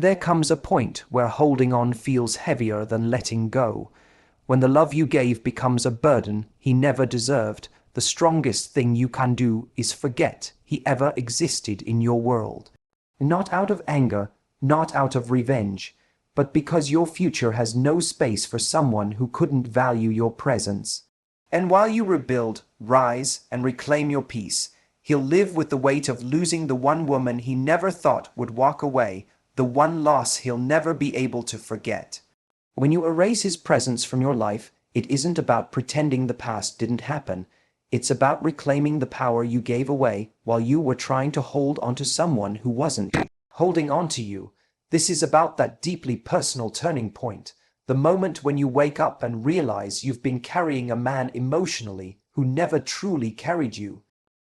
There comes a point where holding on feels heavier than letting go. When the love you gave becomes a burden he never deserved, the strongest thing you can do is forget he ever existed in your world. Not out of anger, not out of revenge, but because your future has no space for someone who couldn't value your presence. And while you rebuild, rise, and reclaim your peace, he'll live with the weight of losing the one woman he never thought would walk away, the one loss he'll never be able to forget. When you erase his presence from your life, it isn't about pretending the past didn't happen. It's about reclaiming the power you gave away while you were trying to hold onto someone who wasn't holding on to you. This is about that deeply personal turning point, the moment when you wake up and realize you've been carrying a man emotionally who never truly carried you.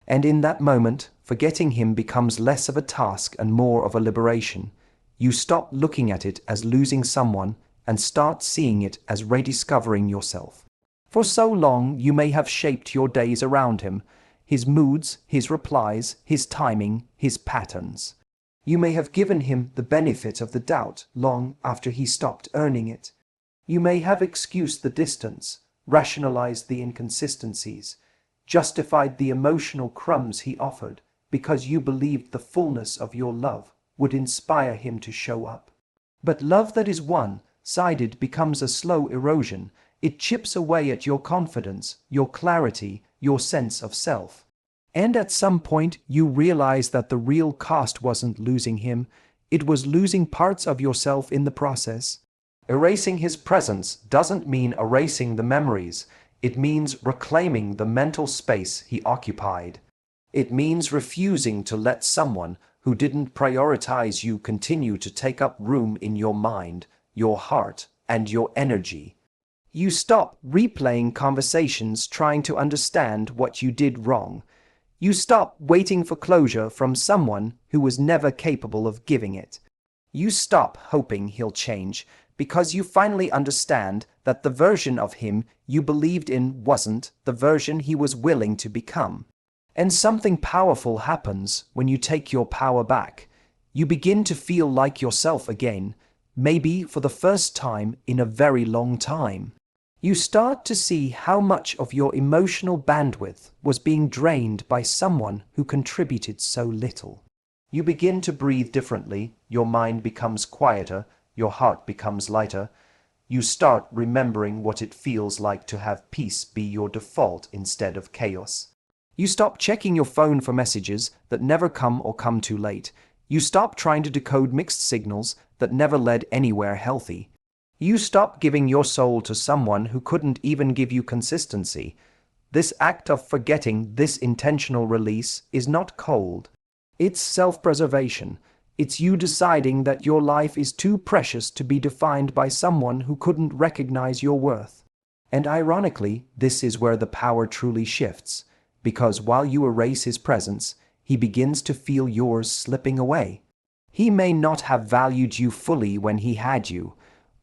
And in that moment, forgetting him becomes less of a task and more of a liberation. You stop looking at it as losing someone and start seeing it as rediscovering yourself. For so long, you may have shaped your days around him, his moods, his replies, his timing, his patterns. You may have given him the benefit of the doubt long after he stopped earning it. You may have excused the distance, rationalized the inconsistencies, justified the emotional crumbs he offered because you believed the fullness of your love would inspire him to show up. But love that is one-sided becomes a slow erosion. It chips away at your confidence, your clarity, your sense of self. And at some point you realize that the real cost wasn't losing him, it was losing parts of yourself in the process. Erasing his presence doesn't mean erasing the memories, it means reclaiming the mental space he occupied. It means refusing to let someone who didn't prioritize you continue to take up room in your mind, your heart, and your energy. You stop replaying conversations trying to understand what you did wrong. You stop waiting for closure from someone who was never capable of giving it. You stop hoping he'll change because you finally understand that the version of him you believed in wasn't the version he was willing to become. And something powerful happens when you take your power back. You begin to feel like yourself again, maybe for the first time in a very long time. You start to see how much of your emotional bandwidth was being drained by someone who contributed so little. You begin to breathe differently, your mind becomes quieter, your heart becomes lighter. You start remembering what it feels like to have peace be your default instead of chaos. You stop checking your phone for messages that never come or come too late. You stop trying to decode mixed signals that never led anywhere healthy. You stop giving your soul to someone who couldn't even give you consistency. This act of forgetting, this intentional release, is not cold. It's self-preservation. It's you deciding that your life is too precious to be defined by someone who couldn't recognize your worth. And ironically, this is where the power truly shifts. Because while you erase his presence, he begins to feel yours slipping away. He may not have valued you fully when he had you,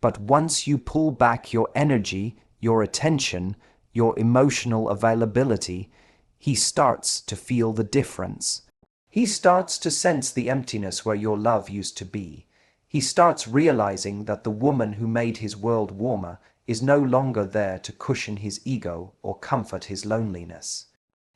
but once you pull back your energy, your attention, your emotional availability, he starts to feel the difference. He starts to sense the emptiness where your love used to be. He starts realizing that the woman who made his world warmer is no longer there to cushion his ego or comfort his loneliness.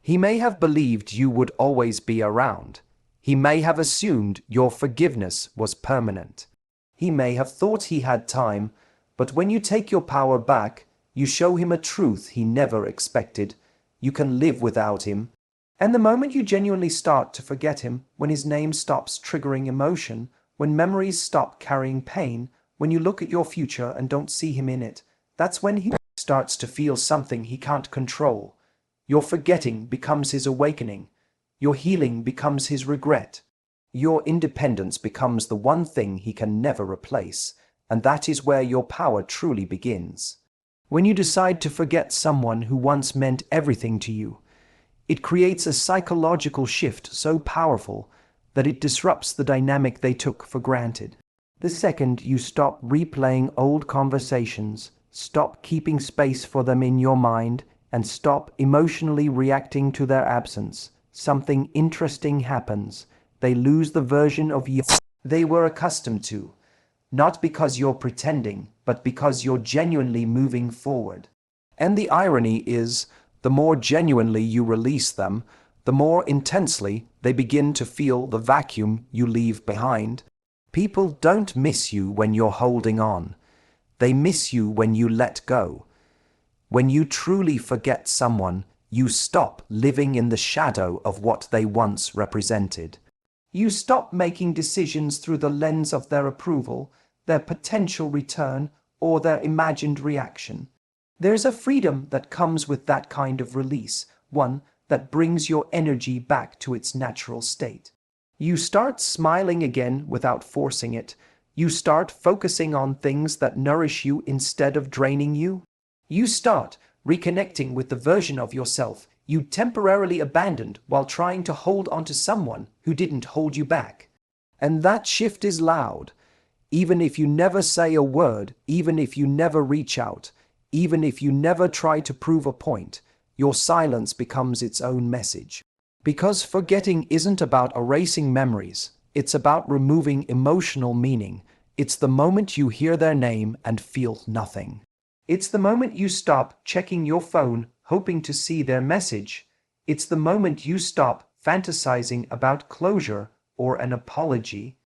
He may have believed you would always be around. He may have assumed your forgiveness was permanent. He may have thought he had time, but when you take your power back, you show him a truth he never expected. You can live without him. And the moment you genuinely start to forget him, when his name stops triggering emotion, when memories stop carrying pain, when you look at your future and don't see him in it, that's when he starts to feel something he can't control. Your forgetting becomes his awakening. Your healing becomes his regret. Your independence becomes the one thing he can never replace, and that is where your power truly begins. When you decide to forget someone who once meant everything to you, it creates a psychological shift so powerful that it disrupts the dynamic they took for granted. The second you stop replaying old conversations, stop keeping space for them in your mind, and stop emotionally reacting to their absence, something interesting happens. They lose the version of you they were accustomed to. not because you're pretending, but because you're genuinely moving forward. And the irony is, the more genuinely you release them, the more intensely they begin to feel the vacuum you leave behind. People don't miss you when you're holding on. They miss you when you let go. When you truly forget someone, you stop living in the shadow of what they once represented. You stop making decisions through the lens of their approval, their potential return, or their imagined reaction. There's a freedom that comes with that kind of release, one that brings your energy back to its natural state. You start smiling again without forcing it. You start focusing on things that nourish you instead of draining you. You start reconnecting with the version of yourself you temporarily abandoned while trying to hold on to someone who didn't hold you back. And that shift is loud. Even if you never say a word, even if you never reach out, even if you never try to prove a point, your silence becomes its own message. Because forgetting isn't about erasing memories, it's about removing emotional meaning. It's the moment you hear their name and feel nothing. It's the moment you stop checking your phone, hoping to see their message. It's the moment you stop fantasizing about closure or an apology.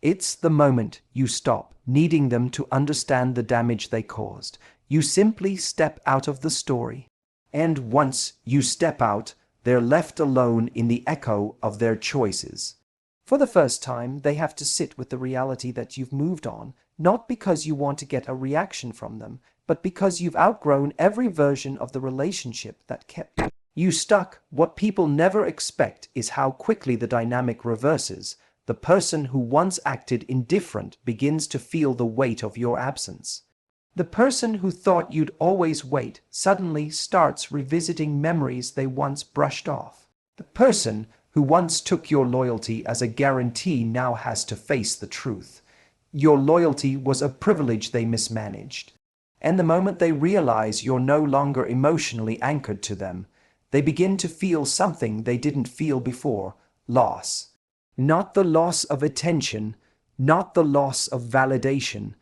It's the moment you stop needing them to understand the damage they caused. You simply step out of the story. And once you step out, they're left alone in the echo of their choices. For the first time, they have to sit with the reality that you've moved on, not because you want to get a reaction from them, but because you've outgrown every version of the relationship that kept you stuck. What people never expect is how quickly the dynamic reverses. The person who once acted indifferent begins to feel the weight of your absence. The person who thought you'd always wait suddenly starts revisiting memories they once brushed off. The person who once took your loyalty as a guarantee now has to face the truth. Your loyalty was a privilege they mismanaged. And the moment they realize you're no longer emotionally anchored to them, they begin to feel something they didn't feel before: loss. Not the loss of attention, not the loss of validation,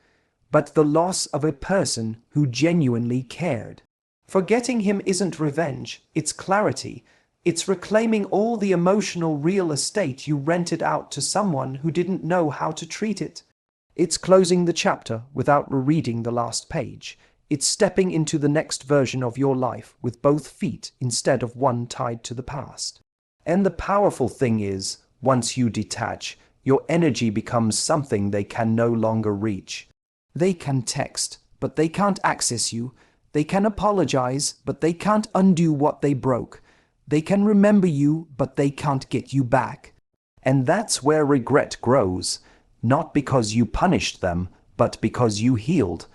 but the loss of a person who genuinely cared. Forgetting him isn't revenge, it's clarity. It's reclaiming all the emotional real estate you rented out to someone who didn't know how to treat it. It's closing the chapter without rereading the last page. It's stepping into the next version of your life with both feet instead of one tied to the past. And the powerful thing is, once you detach, your energy becomes something they can no longer reach. They can text, but they can't access you. They can apologize, but they can't undo what they broke. They can remember you, but they can't get you back. And that's where regret grows. Not because you punished them, but because you healed.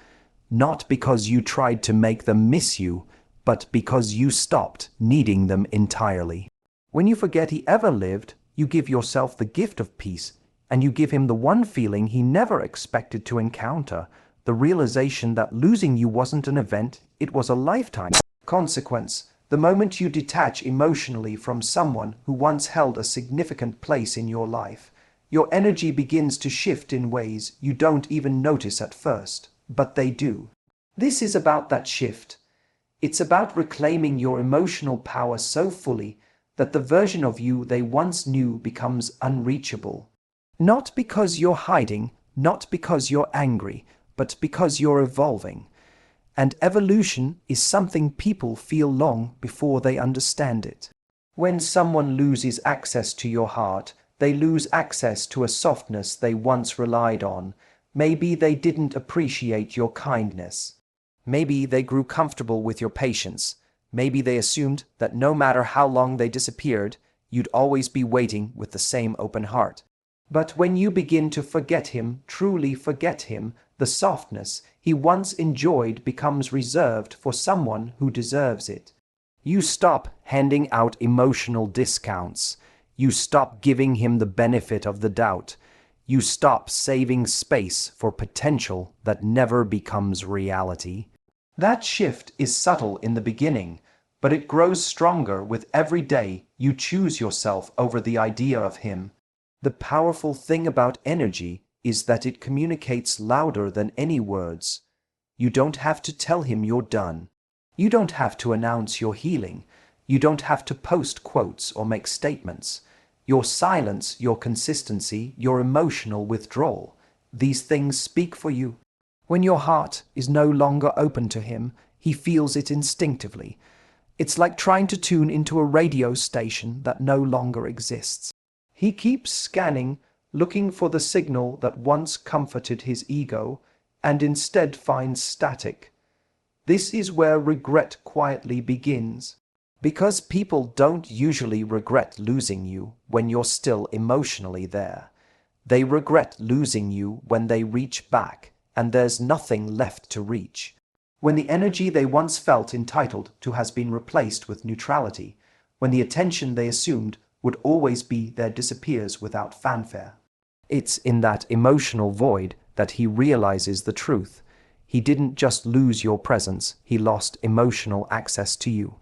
Not because you tried to make them miss you, but because you stopped needing them entirely. When you forget he ever lived, you give yourself the gift of peace, and you give him the one feeling he never expected to encounter, the realization that losing you wasn't an event, it was a lifetime consequence. The moment you detach emotionally from someone who once held a significant place in your life, your energy begins to shift in ways you don't even notice at first, but they do. This is about that shift. It's about reclaiming your emotional power so fully that the version of you they once knew becomes unreachable. Not because you're hiding, not because you're angry, but because you're evolving. And evolution is something people feel long before they understand it. When someone loses access to your heart, they lose access to a softness they once relied on. Maybe they didn't appreciate your kindness. Maybe they grew comfortable with your patience. Maybe they assumed that no matter how long they disappeared, you'd always be waiting with the same open heart. But when you begin to forget him, truly forget him, the softness he once enjoyed becomes reserved for someone who deserves it. You stop handing out emotional discounts. You stop giving him the benefit of the doubt. You stop saving space for potential that never becomes reality. That shift is subtle in the beginning, but it grows stronger with every day you choose yourself over the idea of him. The powerful thing about energy is that it communicates louder than any words. You don't have to tell him you're done. You don't have to announce your healing. You don't have to post quotes or make statements. Your silence, your consistency, your emotional withdrawal, these things speak for you. When your heart is no longer open to him, he feels it instinctively. It's like trying to tune into a radio station that no longer exists. He keeps scanning, looking for the signal that once comforted his ego, and instead finds static. This is where regret quietly begins. Because people don't usually regret losing you when you're still emotionally there. They regret losing you when they reach back and there's nothing left to reach. When the energy they once felt entitled to has been replaced with neutrality. When the attention they assumed would always be there disappears without fanfare. It's in that emotional void that he realizes the truth. He didn't just lose your presence, he lost emotional access to you.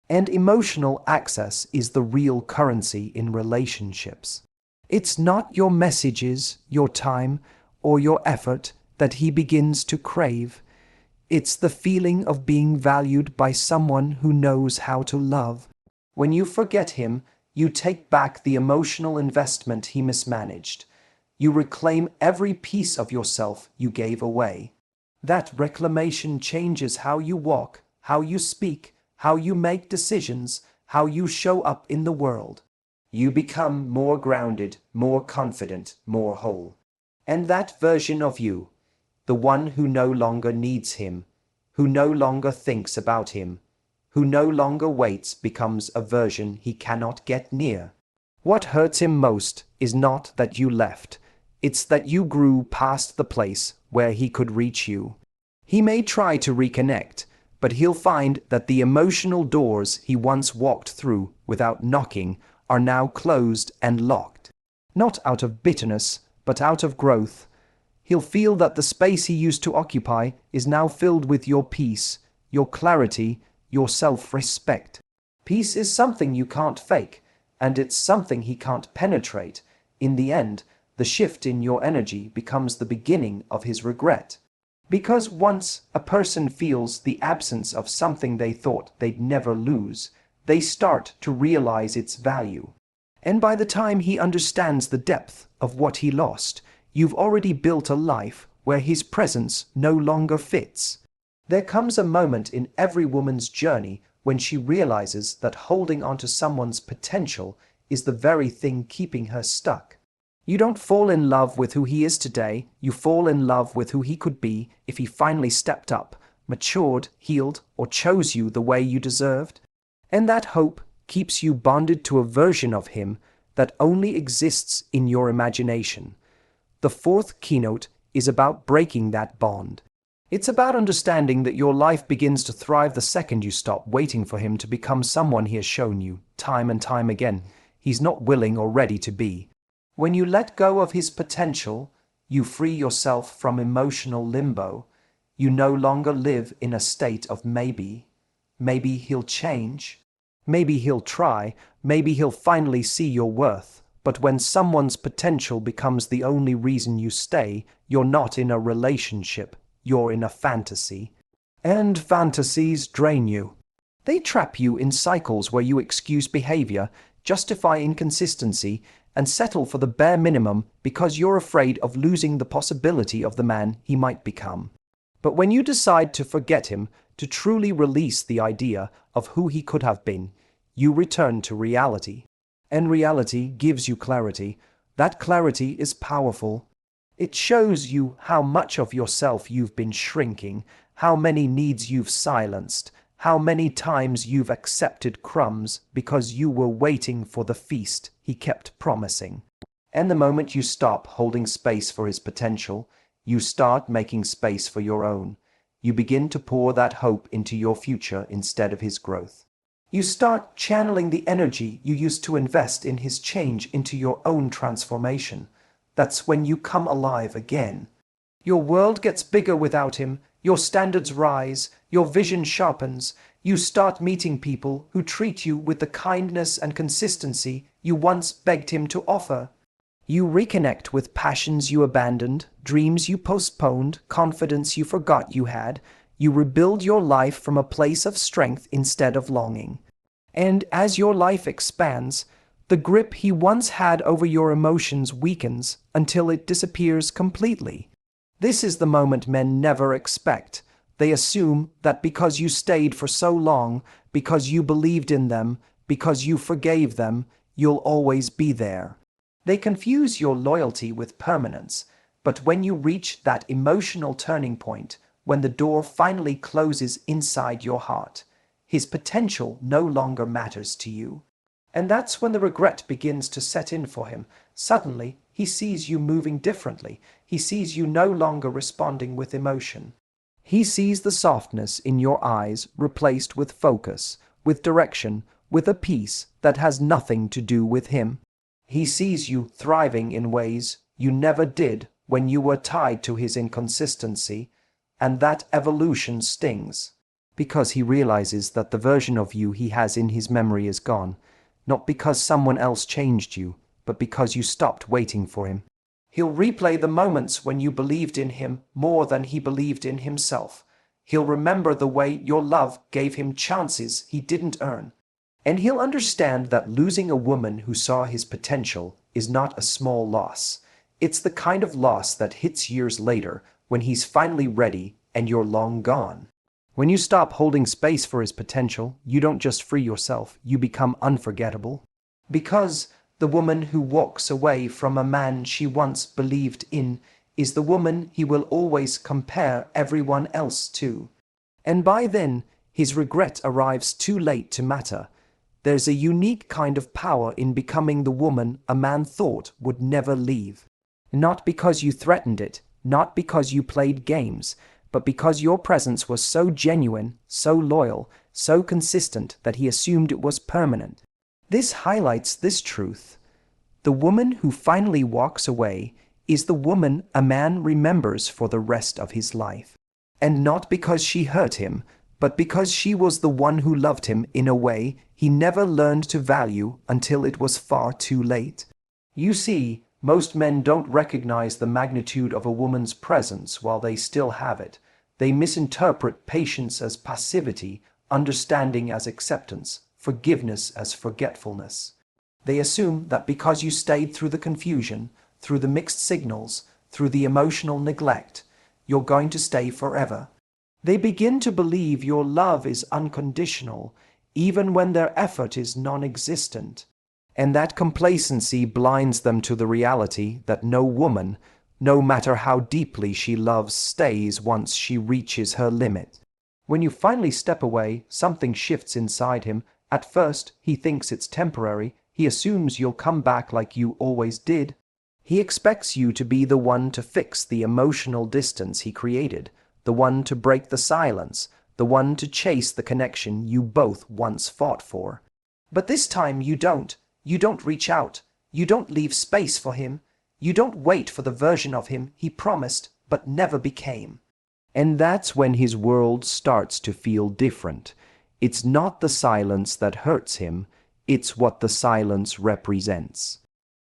And emotional access is the real currency in relationships. It's not your messages, your time, or your effort that he begins to crave. It's the feeling of being valued by someone who knows how to love. When you forget him, you take back the emotional investment he mismanaged. You reclaim every piece of yourself you gave away. That reclamation changes how you walk, how you speak, how you make decisions, how you show up in the world. You become more grounded, more confident, more whole. And that version of you, the one who no longer needs him, who no longer thinks about him, who no longer waits, becomes a version he cannot get near. What hurts him most is not that you left, it's that you grew past the place where he could reach you. He may try to reconnect, but he'll find that the emotional doors he once walked through without knocking are now closed and locked. Not out of bitterness, but out of growth. He'll feel that the space he used to occupy is now filled with your peace, your clarity, your self-respect. Peace is something you can't fake, and it's something he can't penetrate. In the end, the shift in your energy becomes the beginning of his regret. Because once a person feels the absence of something they thought they'd never lose, they start to realize its value. And by the time he understands the depth of what he lost, you've already built a life where his presence no longer fits. There comes a moment in every woman's journey when she realizes that holding onto someone's potential is the very thing keeping her stuck. You don't fall in love with who he is today, you fall in love with who he could be if he finally stepped up, matured, healed, or chose you the way you deserved. And that hope keeps you bonded to a version of him that only exists in your imagination. The fourth keynote is about breaking that bond. It's about understanding that your life begins to thrive the second you stop waiting for him to become someone he has shown you, time and time again, he's not willing or ready to be. When you let go of his potential, you free yourself from emotional limbo. You no longer live in a state of maybe. Maybe he'll change. Maybe he'll try. Maybe he'll finally see your worth. But when someone's potential becomes the only reason you stay, you're not in a relationship. You're in a fantasy. And fantasies drain you. They trap you in cycles where you excuse behavior, justify inconsistency, and settle for the bare minimum because you're afraid of losing the possibility of the man he might become. But when you decide to forget him, to truly release the idea of who he could have been, you return to reality. And reality gives you clarity. That clarity is powerful. It shows you how much of yourself you've been shrinking, how many needs you've silenced, how many times you've accepted crumbs because you were waiting for the feast he kept promising. And the moment you stop holding space for his potential, you start making space for your own. You begin to pour that hope into your future instead of his growth. You start channeling the energy you used to invest in his change into your own transformation. That's when you come alive again. Your world gets bigger without him, your standards rise, your vision sharpens, you start meeting people who treat you with the kindness and consistency you once begged him to offer. You reconnect with passions you abandoned, dreams you postponed, confidence you forgot you had. You rebuild your life from a place of strength instead of longing. And as your life expands, the grip he once had over your emotions weakens until it disappears completely. This is the moment men never expect. They assume that because you stayed for so long, because you believed in them, because you forgave them, you'll always be there. They confuse your loyalty with permanence, but when you reach that emotional turning point, when the door finally closes inside your heart, his potential no longer matters to you. And that's when the regret begins to set in for him. Suddenly, he sees you moving differently. He sees you no longer responding with emotion. He sees the softness in your eyes replaced with focus, with direction, with a peace that has nothing to do with him. He sees you thriving in ways you never did when you were tied to his inconsistency, and that evolution stings, because he realizes that the version of you he has in his memory is gone, not because someone else changed you, but because you stopped waiting for him. He'll replay the moments when you believed in him more than he believed in himself. He'll remember the way your love gave him chances he didn't earn. And he'll understand that losing a woman who saw his potential is not a small loss. It's the kind of loss that hits years later when he's finally ready and you're long gone. When you stop holding space for his potential, you don't just free yourself, you become unforgettable. Because the woman who walks away from a man she once believed in is the woman he will always compare everyone else to. And by then, his regret arrives too late to matter. There's a unique kind of power in becoming the woman a man thought would never leave. Not because you threatened it, not because you played games, but because your presence was so genuine, so loyal, so consistent that he assumed it was permanent. This highlights this truth. The woman who finally walks away is the woman a man remembers for the rest of his life. And not because she hurt him, but because she was the one who loved him in a way he never learned to value until it was far too late. You see, most men don't recognize the magnitude of a woman's presence while they still have it. They misinterpret patience as passivity, understanding as acceptance, forgiveness as forgetfulness. They assume that because you stayed through the confusion, through the mixed signals, through the emotional neglect, you're going to stay forever. They begin to believe your love is unconditional, even when their effort is non-existent. And that complacency blinds them to the reality that no woman, no matter how deeply she loves, stays once she reaches her limit. When you finally step away, something shifts inside him. At first, he thinks it's temporary. He assumes you'll come back like you always did. He expects you to be the one to fix the emotional distance he created, the one to break the silence, the one to chase the connection you both once fought for. But this time you don't. You don't reach out. You don't leave space for him. You don't wait for the version of him he promised but never became. And that's when his world starts to feel different. It's not the silence that hurts him. It's what the silence represents.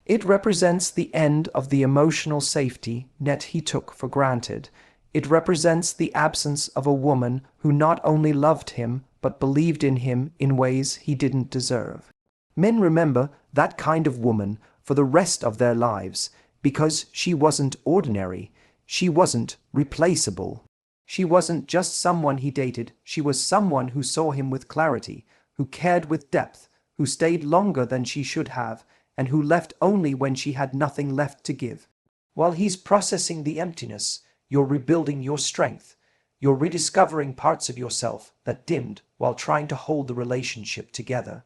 It represents the end of the emotional safety net he took for granted. It represents the absence of a woman who not only loved him, but believed in him in ways he didn't deserve. Men remember that kind of woman for the rest of their lives because she wasn't ordinary. She wasn't replaceable. She wasn't just someone he dated. She was someone who saw him with clarity, who cared with depth, who stayed longer than she should have, and who left only when she had nothing left to give. While he's processing the emptiness, you're rebuilding your strength. You're rediscovering parts of yourself that dimmed while trying to hold the relationship together.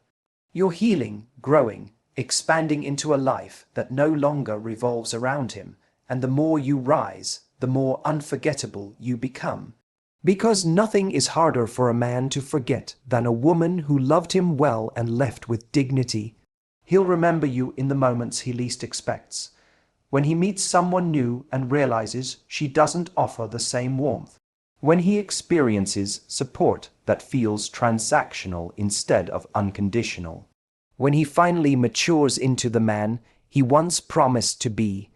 You're healing, growing, expanding into a life that no longer revolves around him, and the more you rise, the more unforgettable you become. Because nothing is harder for a man to forget than a woman who loved him well and left with dignity. He'll remember you in the moments he least expects, when he meets someone new and realizes she doesn't offer the same warmth, when he experiences support that feels transactional instead of unconditional, when he finally matures into the man he once promised to be,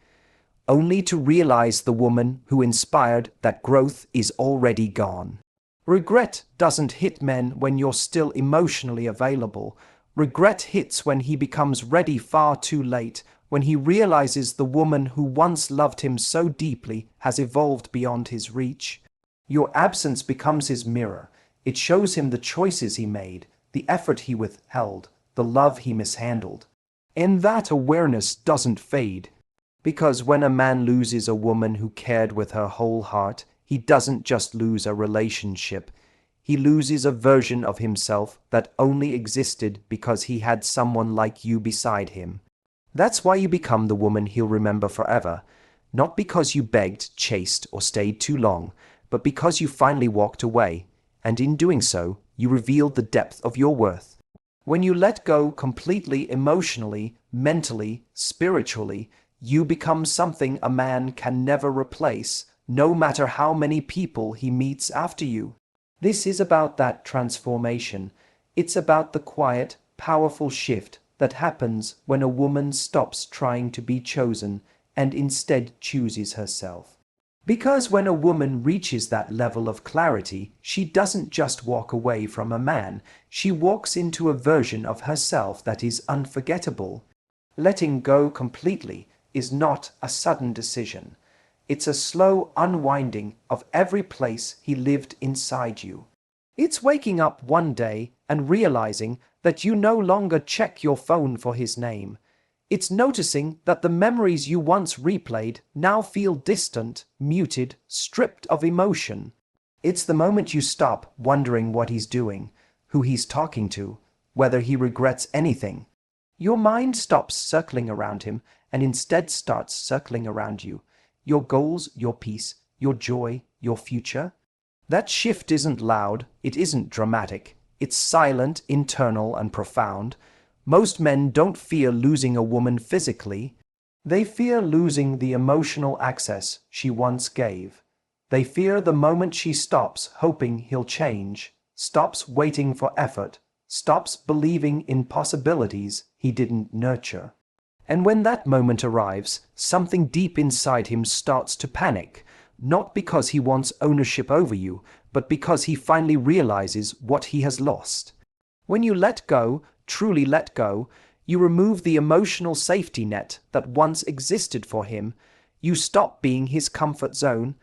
only to realize the woman who inspired that growth is already gone. Regret doesn't hit men when you're still emotionally available. Regret hits when he becomes ready far too late, when he realizes the woman who once loved him so deeply has evolved beyond his reach. Your absence becomes his mirror. It shows him the choices he made, the effort he withheld, the love he mishandled. And that awareness doesn't fade. Because when a man loses a woman who cared with her whole heart, he doesn't just lose a relationship. He loses a version of himself that only existed because he had someone like you beside him. That's why you become the woman he'll remember forever. Not because you begged, chased, or stayed too long, but because you finally walked away. And in doing so, you revealed the depth of your worth. When you let go completely emotionally, mentally, spiritually, you become something a man can never replace, no matter how many people he meets after you. This is about that transformation. It's about the quiet, powerful shift that happens when a woman stops trying to be chosen and instead chooses herself. Because when a woman reaches that level of clarity, she doesn't just walk away from a man, she walks into a version of herself that is unforgettable. Letting go completely is not a sudden decision. It's a slow unwinding of every place he lived inside you. It's waking up one day and realizing that you no longer check your phone for his name. It's noticing that the memories you once replayed now feel distant, muted, stripped of emotion. It's the moment you stop wondering what he's doing, who he's talking to, whether he regrets anything. Your mind stops circling around him and instead starts circling around you. Your goals, your peace, your joy, your future. That shift isn't loud, it isn't dramatic. It's silent, internal, and profound. Most men don't fear losing a woman physically. They fear losing the emotional access she once gave. They fear the moment she stops hoping he'll change, stops waiting for effort, stops believing in possibilities he didn't nurture. And when that moment arrives, something deep inside him starts to panic, not because he wants ownership over you, but because he finally realizes what he has lost. When you let go, truly let go, you remove the emotional safety net that once existed for him. You stop being his comfort zone.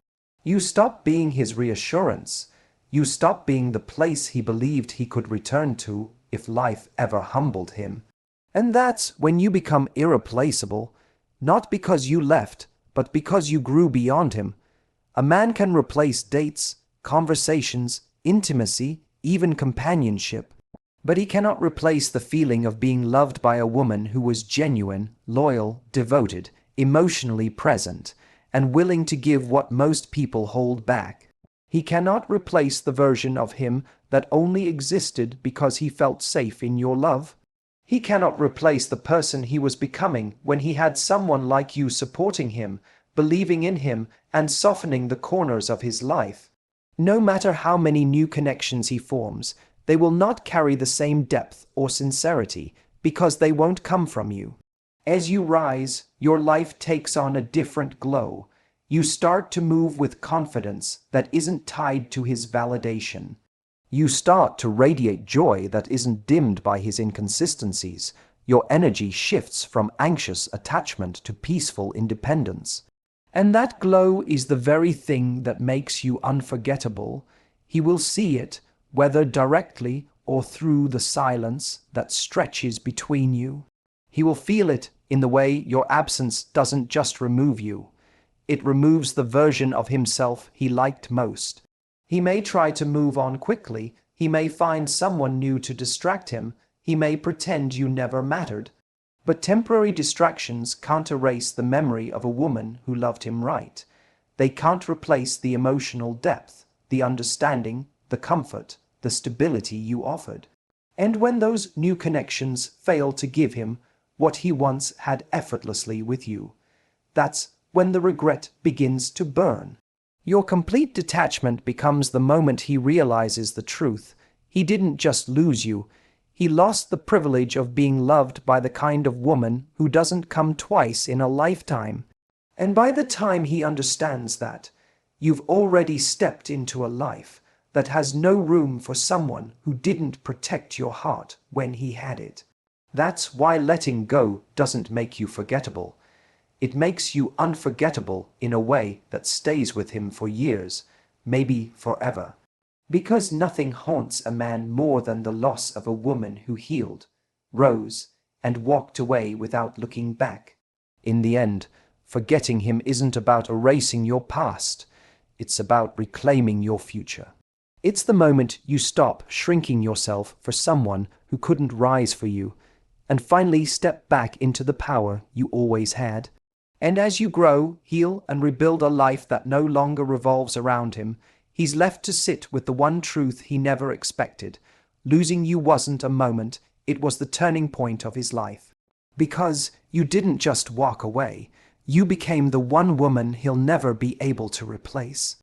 You stop being his reassurance. You stop being the place he believed he could return to if life ever humbled him. And that's when you become irreplaceable, not because you left, but because you grew beyond him. A man can replace dates, conversations, intimacy, even companionship. But he cannot replace the feeling of being loved by a woman who was genuine, loyal, devoted, emotionally present, and willing to give what most people hold back. He cannot replace the version of him that only existed because he felt safe in your love. He cannot replace the person he was becoming when he had someone like you supporting him, believing in him, and softening the corners of his life. No matter how many new connections he forms, they will not carry the same depth or sincerity because they won't come from you. As you rise, your life takes on a different glow. You start to move with confidence that isn't tied to his validation. You start to radiate joy that isn't dimmed by his inconsistencies. Your energy shifts from anxious attachment to peaceful independence. And that glow is the very thing that makes you unforgettable. He will see it, whether directly or through the silence that stretches between you. He will feel it in the way your absence doesn't just remove you. It removes the version of himself he liked most. He may try to move on quickly. He may find someone new to distract him. He may pretend you never mattered. But temporary distractions can't erase the memory of a woman who loved him right. They can't replace the emotional depth, the understanding, the comfort, the stability you offered. And when those new connections fail to give him what he once had effortlessly with you, that's when the regret begins to burn. Your complete detachment becomes the moment he realizes the truth. He didn't just lose you, He lost the privilege of being loved by the kind of woman who doesn't come twice in a lifetime. And by the time he understands that, you've already stepped into a life that has no room for someone who didn't protect your heart when he had it. That's why letting go doesn't make you forgettable. It makes you unforgettable in a way that stays with him for years, maybe forever. Because nothing haunts a man more than the loss of a woman who healed, rose, and walked away without looking back. In the end, forgetting him isn't about erasing your past. It's about reclaiming your future. It's the moment you stop shrinking yourself for someone who couldn't rise for you, and finally step back into the power you always had. And as you grow, heal, and rebuild a life that no longer revolves around him, he's left to sit with the one truth he never expected. Losing you wasn't a moment, it was the turning point of his life. Because you didn't just walk away, you became the one woman he'll never be able to replace.